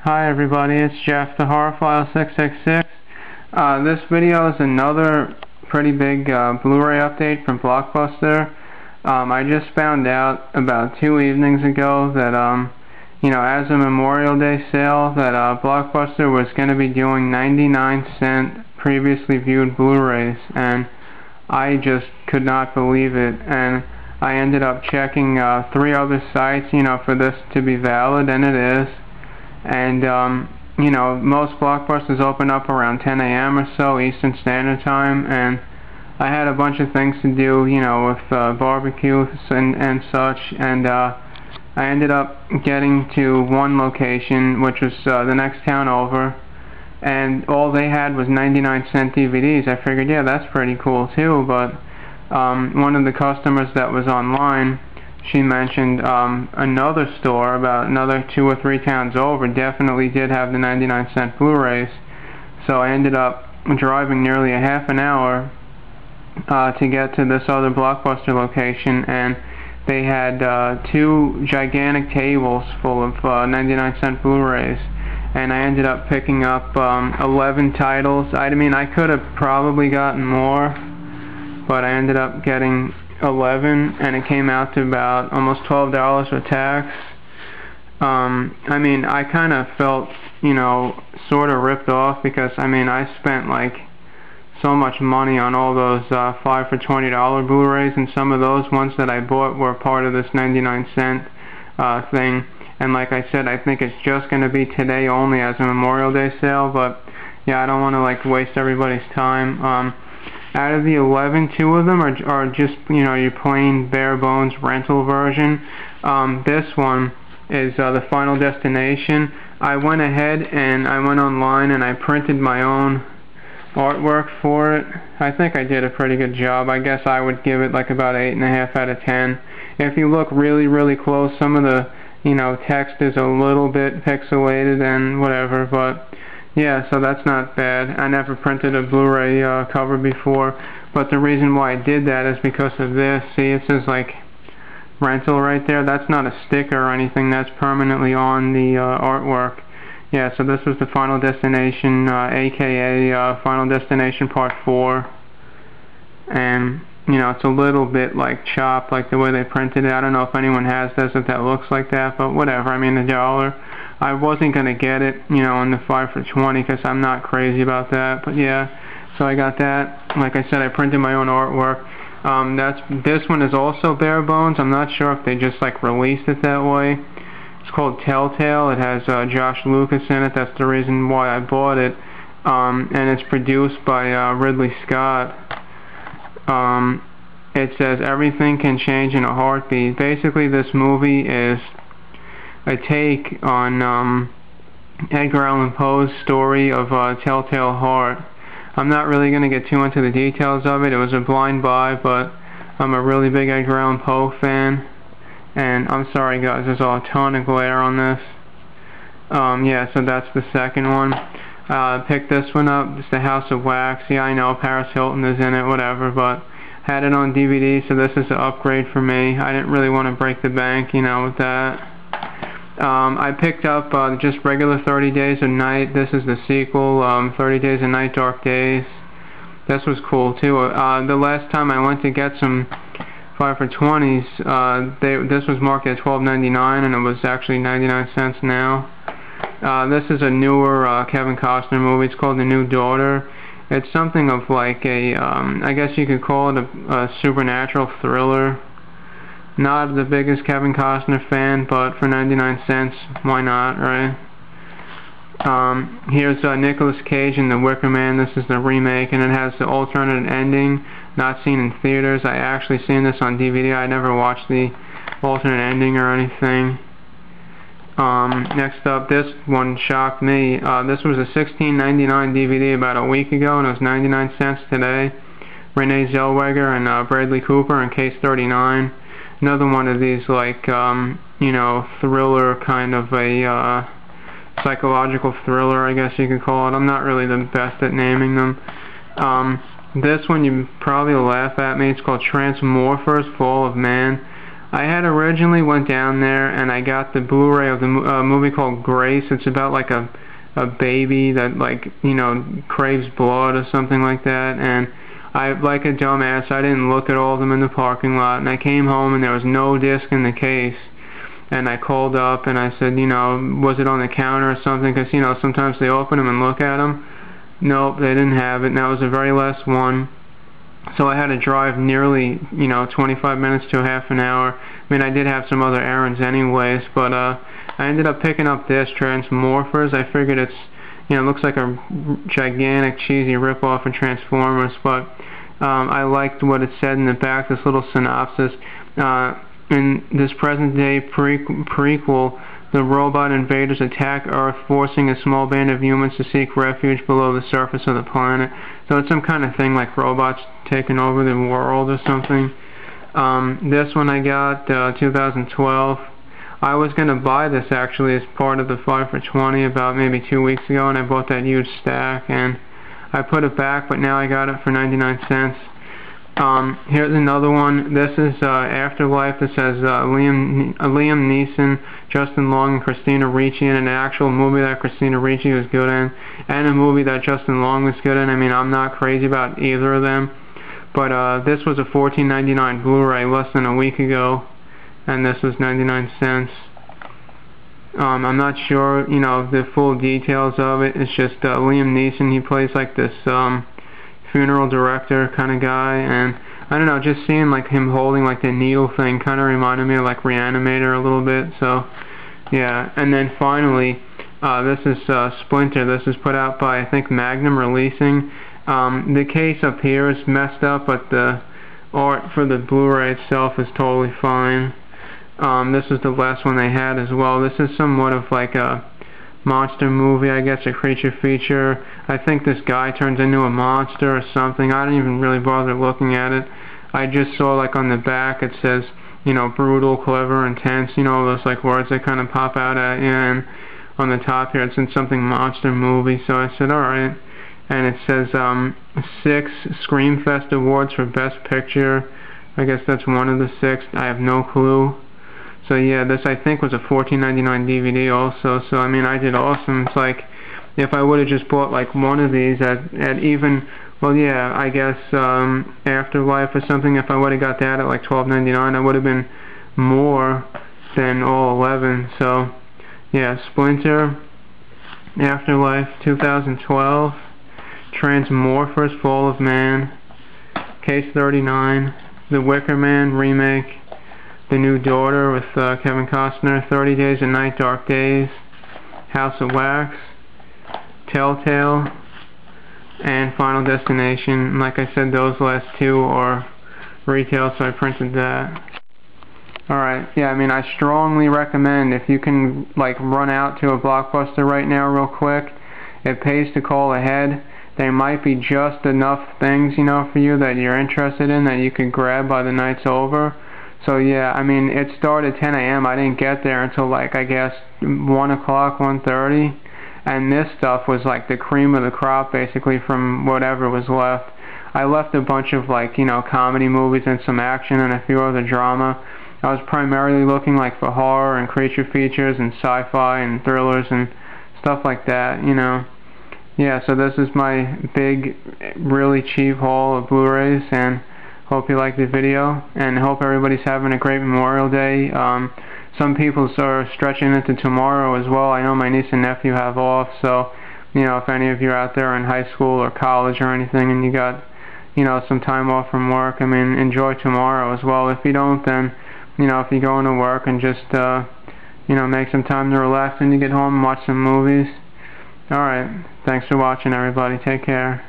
Hi everybody, it's Jeff the Horrorfile 666. This video is another pretty big Blu-ray update from Blockbuster. I just found out about 2 evenings ago that as a Memorial Day sale that Blockbuster was going to be doing 99-cent previously viewed Blu-rays, and I just could not believe it. And I ended up checking 3 other sites for this to be valid, and it is. And most Blockbusters open up around 10 a.m. or so Eastern Standard Time, and I had a bunch of things to do, with barbecues and such, and I ended up getting to one location, which was the next town over, and all they had was 99-cent DVDs. I figured, yeah, that's pretty cool too, but one of the customers that was online, she mentioned another store about another 2 or 3 towns over definitely did have the 99-cent Blu-rays. So I ended up driving nearly a half an hour to get to this other Blockbuster location, and they had 2 gigantic tables full of 99-cent Blu-rays, and I ended up picking up 11 titles. I mean, I could have probably gotten more, but I ended up getting 11, and it came out to about almost $12 with tax. I mean, I kind of felt, sort of ripped off, because, I spent, so much money on all those 5 for $20 Blu-rays, and some of those ones that I bought were part of this 99-cent thing. And like I said, I think it's just going to be today only as a Memorial Day sale, but, yeah, I don't want to, waste everybody's time. Out of the 11, 2 of them are just, your plain bare bones rental version. This one is the Final Destination. I went ahead and I went online and I printed my own artwork for it. I think I did a pretty good job. I guess I would give it about 8.5 out of 10. If you look really, really close, some of the, text is a little bit pixelated and whatever, but yeah, so that's not bad. I never printed a Blu-ray cover before, but the reason why I did that is because of this. See, it says rental right there. That's not a sticker or anything. That's permanently on the artwork. Yeah, so this was the Final Destination, aka Final Destination Part 4. And, it's a little bit chopped, the way they printed it. I don't know if anyone has this, if that looks like that, but whatever. $1. I wasn't going to get it, in the 5 for 20, because I'm not crazy about that, but yeah, so I got that. Like I said, I printed my own artwork. This one is also bare bones. I'm not sure if they just released it that way. It's called Telltale. It has Josh Lucas in it. That's the reason why I bought it. And it's produced by Ridley Scott. It says everything can change in a heartbeat. Basically, this movie is a take on Edgar Allan Poe's story of Telltale Heart. I'm not really going to get too into the details of it. It was a blind buy, but I'm a really big Edgar Allan Poe fan. And I'm sorry guys, there's a ton of glare on this. Yeah, so that's the second one. Picked this one up. It's the House of Wax. Yeah, I know Paris Hilton is in it, whatever, but had it on DVD, so this is an upgrade for me. I didn't really want to break the bank, with that. I picked up just regular 30 Days of Night. This is the sequel, 30 Days of Night, Dark Days. This was cool too. The last time I went to get some 5 for 20s, this was marked at $12.99, and it was actually 99 cents now. This is a newer Kevin Costner movie. It's called The New Daughter. It's something of I guess you could call it a supernatural thriller. Not the biggest Kevin Costner fan, but for 99 cents, why not, right? Here's Nicolas Cage in The Wicker Man. This is the remake, and it has the alternate ending, not seen in theaters. I actually seen this on DVD. I never watched the alternate ending or anything. Next up, this one shocked me. This was a $16.99 DVD about a week ago, and it was 99 cents today. Renee Zellweger and Bradley Cooper in Case 39. Another one of these, thriller, kind of a psychological thriller, I guess you could call it. I'm not really the best at naming them. This one, you probably laugh at me. It's called Transmorphers Fall of Man. I had originally went down there and I got the Blu-ray of the movie called Grace. It's about like a baby that, like, you know, craves blood or something like that, and I, like a dumbass, I didn't look at all of them in the parking lot, and I came home and there was no disc in the case, and I called up and I said, you know, was it on the counter or something, because, you know, sometimes they open them and look at them. Nope, they didn't have it, and that was the very last one. So I had to drive nearly, you know, 25 minutes to half an hour. I mean, I did have some other errands anyways, but I ended up picking up this Transmorphers. I figured it's, you know, it looks like a gigantic cheesy ripoff of Transformers, but I liked what it said in the back, this little synopsis. In this present-day prequel, the robot invaders attack Earth, forcing a small band of humans to seek refuge below the surface of the planet. So it's some kind of thing like robots taking over the world or something. This one I got 2012. I was going to buy this actually as part of the 5 for 20 about maybe 2 weeks ago, and I bought that huge stack, and I put it back, but now I got it for 99 cents. Here's another one. This is Afterlife. This has Liam Neeson, Justin Long, and Christina Ricci in an actual movie that Christina Ricci was good in, and a movie that Justin Long was good in. I mean, I'm not crazy about either of them, but this was a $14.99 Blu-ray less than a week ago, and this was 99 cents. I'm not sure, you know, the full details of it. It's just Liam Neeson. He plays like this funeral director kind of guy, and I don't know, just seeing like him holding like the needle thing kind of reminded me of like Reanimator a little bit. So yeah, and then finally this is Splinter. This is put out by, I think, Magnum Releasing. The case up here is messed up, but the art for the Blu-ray itself is totally fine. This is the last one they had as well. This is somewhat of like a monster movie, I guess, a creature feature. I think this guy turns into a monster or something. I didn't even really bother looking at it. I just saw like on the back it says, you know, brutal, clever, intense, you know, those like words that kind of pop out at you, and on the top here it's in something monster movie, so I said alright. And it says 6 Screamfest Awards for Best Picture. I guess that's one of the 6. I have no clue. So yeah, this I think was a $14.99 DVD also, so I mean, I did awesome. It's like, if I would have just bought like one of these at even, well yeah, I guess Afterlife or something, if I would have got that at like $12.99, I would have been more than all 11. So yeah, Splinter, Afterlife 2012, Transmorphers Fall of Man, Case 39, The Wicker Man remake, The New Daughter with Kevin Costner, 30 Days a Night, Dark Days, House of Wax, Telltale, and Final Destination. Like I said, those last 2 are retail, so I printed that. Alright, yeah, I mean, I strongly recommend, if you can like run out to a Blockbuster right now real quick, it pays to call ahead. There might be just enough things, you know, for you that you're interested in that you can grab by the night's over. So yeah, I mean, it started 10 a.m. I didn't get there until like, I guess, 1 o'clock, 1:30. And this stuff was like the cream of the crop, basically, from whatever was left. I left a bunch of like, you know, comedy movies and some action and a few other drama. I was primarily looking like for horror and creature features and sci-fi and thrillers and stuff like that, you know. Yeah, so this is my big, really cheap haul of Blu-rays, and hope you liked the video, and hope everybody's having a great Memorial Day. Some people are stretching it to tomorrow as well. I know my niece and nephew have off, so, you know, if any of you are out there in high school or college or anything and you got, you know, some time off from work, I mean, enjoy tomorrow as well. If you don't, then, you know, if you go into work and just, you know, make some time to relax when you get home and watch some movies. Alright, thanks for watching, everybody. Take care.